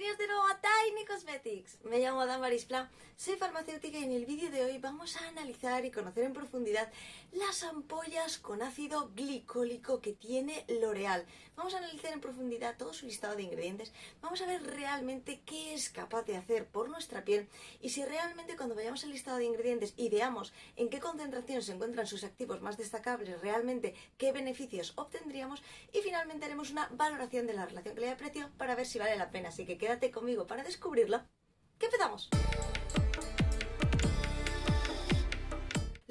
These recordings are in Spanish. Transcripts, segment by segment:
bienvenidos de nuevo a Tiny Cosmetics. Me llamo Damaris Pla, soy farmacéutica y en el vídeo de hoy vamos a analizar y conocer en profundidad las ampollas con ácido glicólico que tiene L'Oréal. Vamos a analizar en profundidad todo su listado de ingredientes, vamos a ver realmente qué es capaz de hacer por nuestra piel y si realmente cuando vayamos al listado de ingredientes y veamos en qué concentración se encuentran sus activos más destacables, realmente qué beneficios obtendríamos y finalmente haremos una valoración de la relación calidad-precio para ver si vale la pena, así que quédate conmigo para descubrirlo. ¡Que empezamos!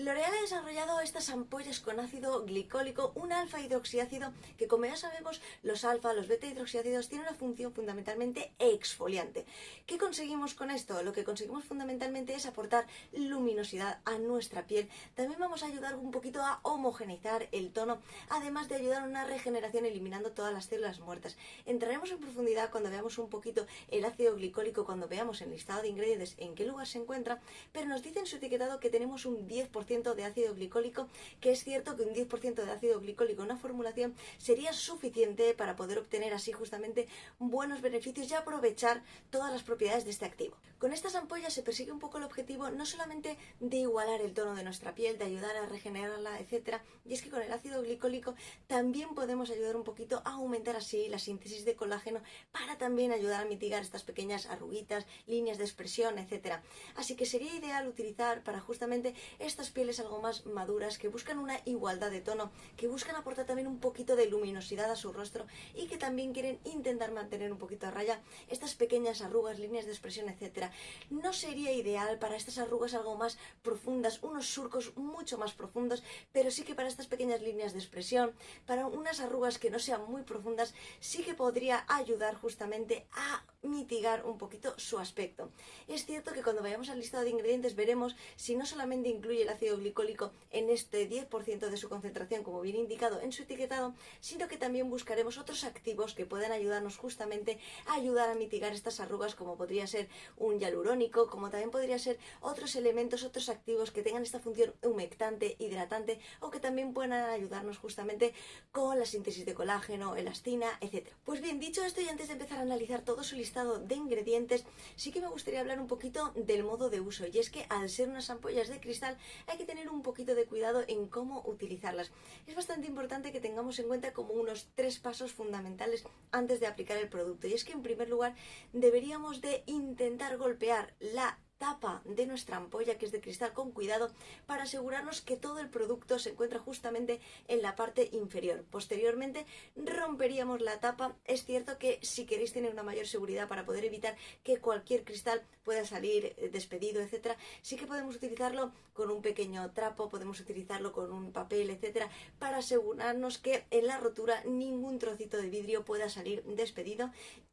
L'Oréal ha desarrollado estas ampollas con ácido glicólico, un alfa hidroxiácido que, como ya sabemos, los alfa, los beta hidroxiácidos tienen una función fundamentalmente exfoliante. ¿Qué conseguimos con esto? Lo que conseguimos fundamentalmente es aportar luminosidad a nuestra piel. También vamos a ayudar un poquito a homogeneizar el tono, además de ayudar a una regeneración eliminando todas las células muertas. Entraremos en profundidad cuando veamos un poquito el ácido glicólico, cuando veamos el listado de ingredientes en qué lugar se encuentra, pero nos dice en su etiquetado que tenemos un 10% de ácido glicólico, que es cierto que un 10% de ácido glicólico en una formulación sería suficiente para poder obtener así justamente buenos beneficios y aprovechar todas las propiedades de este activo. Con estas ampollas se persigue un poco el objetivo no solamente de igualar el tono de nuestra piel, de ayudar a regenerarla, etcétera, y es que con el ácido glicólico también podemos ayudar un poquito a aumentar así la síntesis de colágeno para también ayudar a mitigar estas pequeñas arruguitas, líneas de expresión, etcétera. Así que sería ideal utilizar para justamente estas pieles algo más maduras, que buscan una igualdad de tono, que buscan aportar también un poquito de luminosidad a su rostro y que también quieren intentar mantener un poquito a raya estas pequeñas arrugas, líneas de expresión, etcétera. No sería ideal para estas arrugas algo más profundas, unos surcos mucho más profundos, pero sí que para estas pequeñas líneas de expresión, para unas arrugas que no sean muy profundas, sí que podría ayudar justamente a mitigar un poquito su aspecto. Es cierto que cuando vayamos al listado de ingredientes veremos si no solamente incluye el ácido glicólico en este 10% de su concentración, como viene indicado en su etiquetado, sino que también buscaremos otros activos que puedan ayudarnos justamente a ayudar a mitigar estas arrugas, como podría ser un hialurónico, como también podría ser otros elementos, otros activos que tengan esta función humectante, hidratante, o que también puedan ayudarnos justamente con la síntesis de colágeno, elastina, etc. Pues bien, dicho esto, y antes de empezar a analizar todo su listado de ingredientes, sí que me gustaría hablar un poquito del modo de uso, y es que al ser unas ampollas de cristal hay que tener un poquito de cuidado en cómo utilizarlas. Es bastante importante que tengamos en cuenta como unos 3 pasos fundamentales antes de aplicar el producto, y es que en primer lugar deberíamos de intentar golpear la tapa de nuestra ampolla, que es de cristal, con cuidado para asegurarnos que todo el producto se encuentra justamente en la parte inferior. Posteriormente romperíamos la tapa. Es cierto que si queréis tener una mayor seguridad para poder evitar que cualquier cristal pueda salir despedido, etcétera, sí que podemos utilizarlo con un pequeño trapo, podemos utilizarlo con un papel, etcétera, para asegurarnos que en la rotura ningún trocito de vidrio pueda salir despedido,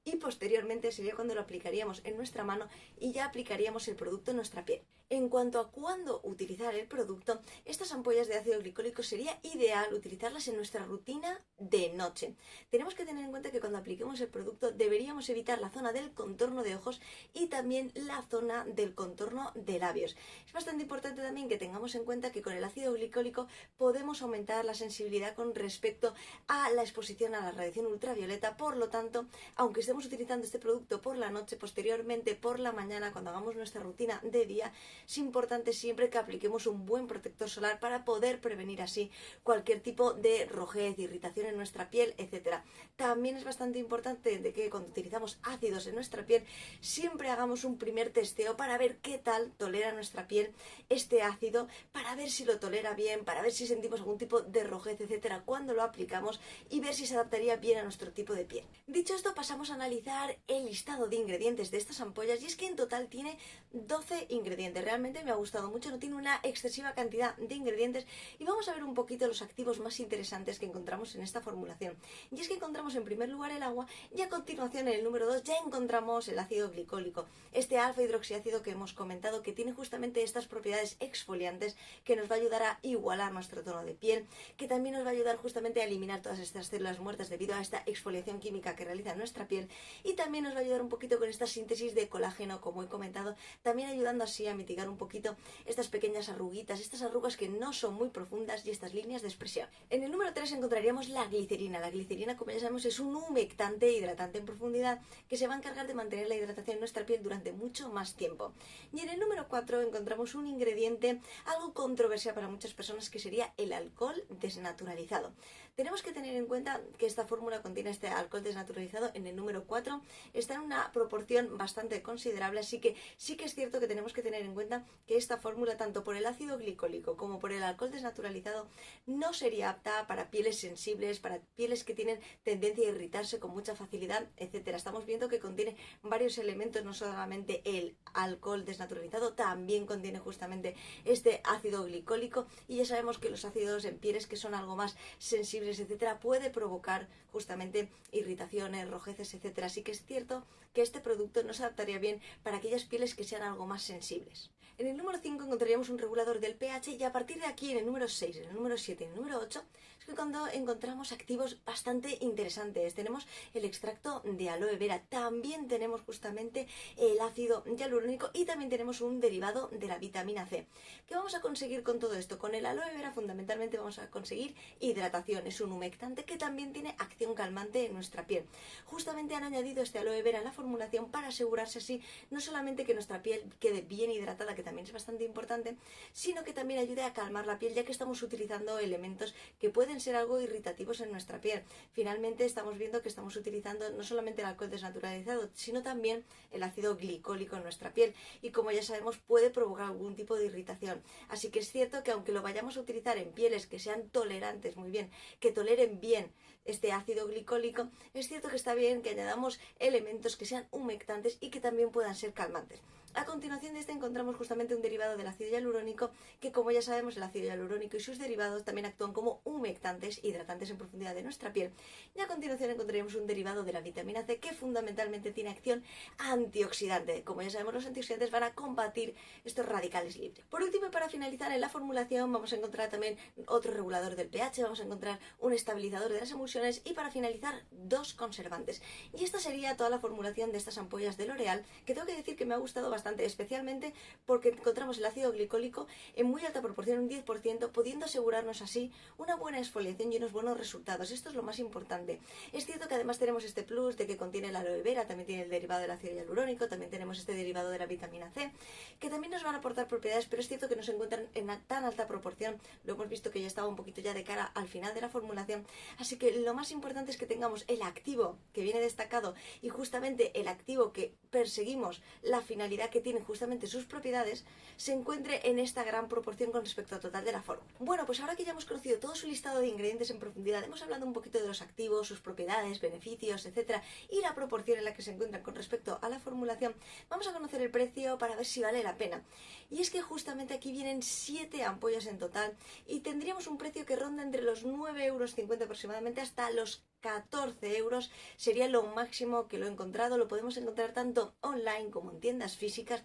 y posteriormente sería cuando lo aplicaríamos en nuestra mano y ya aplicaríamos el producto en nuestra piel. En cuanto a cuándo utilizar el producto, estas ampollas de ácido glicólico sería ideal utilizarlas en nuestra rutina de noche. Tenemos que tener en cuenta que cuando apliquemos el producto deberíamos evitar la zona del contorno de ojos y también la zona del contorno de labios. Es bastante importante también que tengamos en cuenta que con el ácido glicólico podemos aumentar la sensibilidad con respecto a la exposición a la radiación ultravioleta. Por lo tanto, aunque estemos utilizando este producto por la noche, posteriormente por la mañana, cuando hagamos nuestra rutina de día, es importante siempre que apliquemos un buen protector solar para poder prevenir así cualquier tipo de rojez, irritación en nuestra piel, etcétera. También es bastante importante de que cuando utilizamos ácidos en nuestra piel siempre hagamos un primer testeo para ver qué tal tolera nuestra piel este ácido, para ver si lo tolera bien, para ver si sentimos algún tipo de rojez, etcétera, cuando lo aplicamos, y ver si se adaptaría bien a nuestro tipo de piel. Dicho esto, pasamos a analizar el listado de ingredientes de estas ampollas, y es que en total tiene 12 ingredientes. Realmente me ha gustado mucho, no tiene una excesiva cantidad de ingredientes, y vamos a ver un poquito los activos más interesantes que encontramos en esta formulación. Y es que encontramos en primer lugar el agua, y a continuación en el número 2 ya encontramos el ácido glicólico, este alfa hidroxiácido que hemos comentado, que tiene justamente estas propiedades exfoliantes que nos va a ayudar a igualar nuestro tono de piel, que también nos va a ayudar justamente a eliminar todas estas células muertas debido a esta exfoliación química que realiza nuestra piel, y también nos va a ayudar un poquito con esta síntesis de colágeno, como he comentado, también ayudando así a mitigar mitigar un poquito estas pequeñas arruguitas, estas arrugas que no son muy profundas y estas líneas de expresión. En el número 3 encontraríamos la glicerina. La glicerina, como ya sabemos, es un humectante hidratante en profundidad que se va a encargar de mantener la hidratación en nuestra piel durante mucho más tiempo. Y en el número 4 encontramos un ingrediente algo controversial para muchas personas, que sería el alcohol desnaturalizado. Tenemos que tener en cuenta que esta fórmula contiene este alcohol desnaturalizado en el número 4, está en una proporción bastante considerable, así que sí que es cierto que tenemos que tener en cuenta que esta fórmula, tanto por el ácido glicólico como por el alcohol desnaturalizado, no sería apta para pieles sensibles, para pieles que tienen tendencia a irritarse con mucha facilidad, etcétera. Estamos viendo que contiene varios elementos, no solamente el alcohol desnaturalizado, también contiene justamente este ácido glicólico, y ya sabemos que los ácidos en pieles que son algo más sensibles, etcétera, puede provocar justamente irritaciones, rojeces, etcétera. Así que es cierto que este producto no se adaptaría bien para aquellas pieles que sean algo más sensibles. En el número 5 encontraríamos un regulador del pH, y a partir de aquí, en el número 6, en el número 7 y en el número 8, es que cuando encontramos activos bastante interesantes. Tenemos el extracto de aloe vera, también tenemos justamente el ácido hialurónico y también tenemos un derivado de la vitamina C. ¿Qué vamos a conseguir con todo esto? Con el aloe vera fundamentalmente vamos a conseguir hidratación. Es un humectante que también tiene acción calmante en nuestra piel. Justamente han añadido este aloe vera en la formulación para asegurarse así no solamente que nuestra piel quede bien hidratada, que también es bastante importante, sino que también ayude a calmar la piel, ya que estamos utilizando elementos que pueden ser algo irritativos en nuestra piel. Finalmente estamos viendo que estamos utilizando no solamente el alcohol desnaturalizado, sino también el ácido glicólico en nuestra piel, y como ya sabemos puede provocar algún tipo de irritación. Así que es cierto que aunque lo vayamos a utilizar en pieles que sean tolerantes, muy bien, que toleren bien este ácido glicólico, es cierto que está bien que añadamos elementos que sean humectantes y que también puedan ser calmantes. A continuación de este encontramos justamente un derivado del ácido hialurónico, que como ya sabemos el ácido hialurónico y sus derivados también actúan como humectantes, hidratantes en profundidad de nuestra piel. Y a continuación encontraremos un derivado de la vitamina C, que fundamentalmente tiene acción antioxidante. Como ya sabemos, los antioxidantes van a combatir estos radicales libres. Por último, y para finalizar, en la formulación vamos a encontrar también otro regulador del pH, vamos a encontrar un estabilizador de las emulsiones y para finalizar 2 conservantes. Y esta sería toda la formulación de estas ampollas de L'Oréal, que tengo que decir que me ha gustado bastante, especialmente porque encontramos el ácido glicólico en muy alta proporción, un 10%, pudiendo asegurarnos así una buena exfoliación y unos buenos resultados. Esto es lo más importante. Es cierto que además tenemos este plus de que contiene la aloe vera, también tiene el derivado del ácido hialurónico, también tenemos este derivado de la vitamina C, que también nos van a aportar propiedades, pero es cierto que no se encuentran en tan alta proporción. Lo hemos visto que ya estaba un poquito ya de cara al final de la formulación, así que lo más importante es que tengamos el activo que viene destacado y justamente el activo que perseguimos, la finalidad que tiene justamente sus propiedades, se encuentre en esta gran proporción con respecto al total de la fórmula. Bueno, pues ahora que ya hemos conocido todo su listado de ingredientes en profundidad, hemos hablado un poquito de los activos, sus propiedades, beneficios, etcétera, y la proporción en la que se encuentran con respecto a la formulación, vamos a conocer el precio para ver si vale la pena. Y es que justamente aquí vienen 7 ampollas en total y tendríamos un precio que ronda entre los 9,50 € aproximadamente hasta los 14 euros, sería lo máximo que lo he encontrado. Lo podemos encontrar tanto online como en tiendas físicas.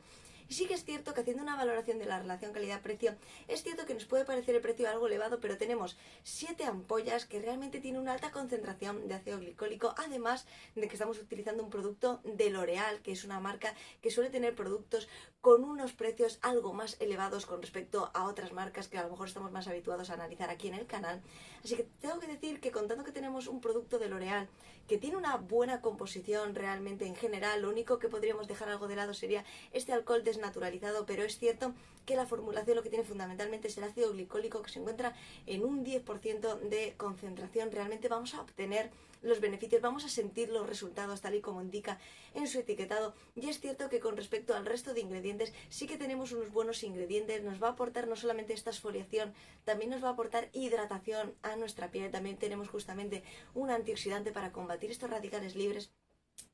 Y sí que es cierto que haciendo una valoración de la relación calidad-precio, es cierto que nos puede parecer el precio algo elevado, pero tenemos 7 ampollas que realmente tienen una alta concentración de ácido glicólico, además de que estamos utilizando un producto de L'Oréal, que es una marca que suele tener productos con unos precios algo más elevados con respecto a otras marcas que a lo mejor estamos más habituados a analizar aquí en el canal. Así que tengo que decir que contando que tenemos un producto de L'Oréal que tiene una buena composición realmente en general, lo único que podríamos dejar algo de lado sería este alcohol desnaturalizado, pero es cierto que la formulación lo que tiene fundamentalmente es el ácido glicólico, que se encuentra en un 10% de concentración. Realmente vamos a obtener los beneficios, vamos a sentir los resultados tal y como indica en su etiquetado. Y es cierto que con respecto al resto de ingredientes sí que tenemos unos buenos ingredientes. Nos va a aportar no solamente esta exfoliación, también nos va a aportar hidratación a nuestra piel. También tenemos justamente un antioxidante para combatir estos radicales libres.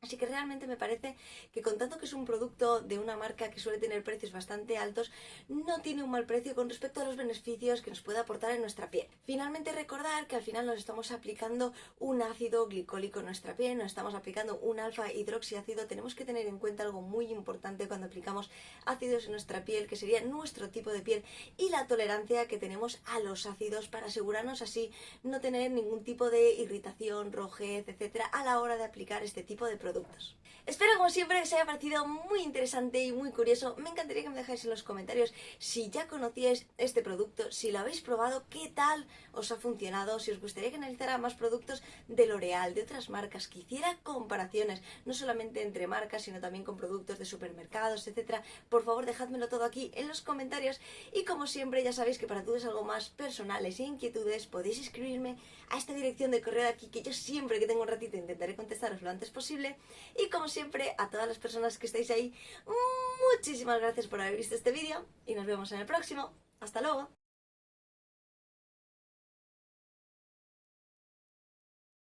Así que realmente me parece que contando que es un producto de una marca que suele tener precios bastante altos, no tiene un mal precio con respecto a los beneficios que nos puede aportar en nuestra piel. Finalmente recordar que al final nos estamos aplicando un ácido glicólico en nuestra piel, nos estamos aplicando un alfa hidroxiácido. Tenemos que tener en cuenta algo muy importante cuando aplicamos ácidos en nuestra piel, que sería nuestro tipo de piel y la tolerancia que tenemos a los ácidos, para asegurarnos así no tener ningún tipo de irritación, rojez, etcétera, a la hora de aplicar este tipo de de productos. Espero, como siempre, que os haya parecido muy interesante y muy curioso. Me encantaría que me dejáis en los comentarios si ya conocíais este producto, si lo habéis probado, qué tal os ha funcionado, si os gustaría que analizara más productos de L'Oréal, de otras marcas, que hiciera comparaciones, no solamente entre marcas, sino también con productos de supermercados, etcétera. Por favor, dejádmelo todo aquí en los comentarios. Y como siempre, ya sabéis que para dudas algo más personales e inquietudes, podéis escribirme a esta dirección de correo de aquí, que yo siempre que tengo un ratito intentaré contestaros lo antes posible. Y como siempre, a todas las personas que estáis ahí, muchísimas gracias por haber visto este vídeo y nos vemos en el próximo. ¡Hasta luego!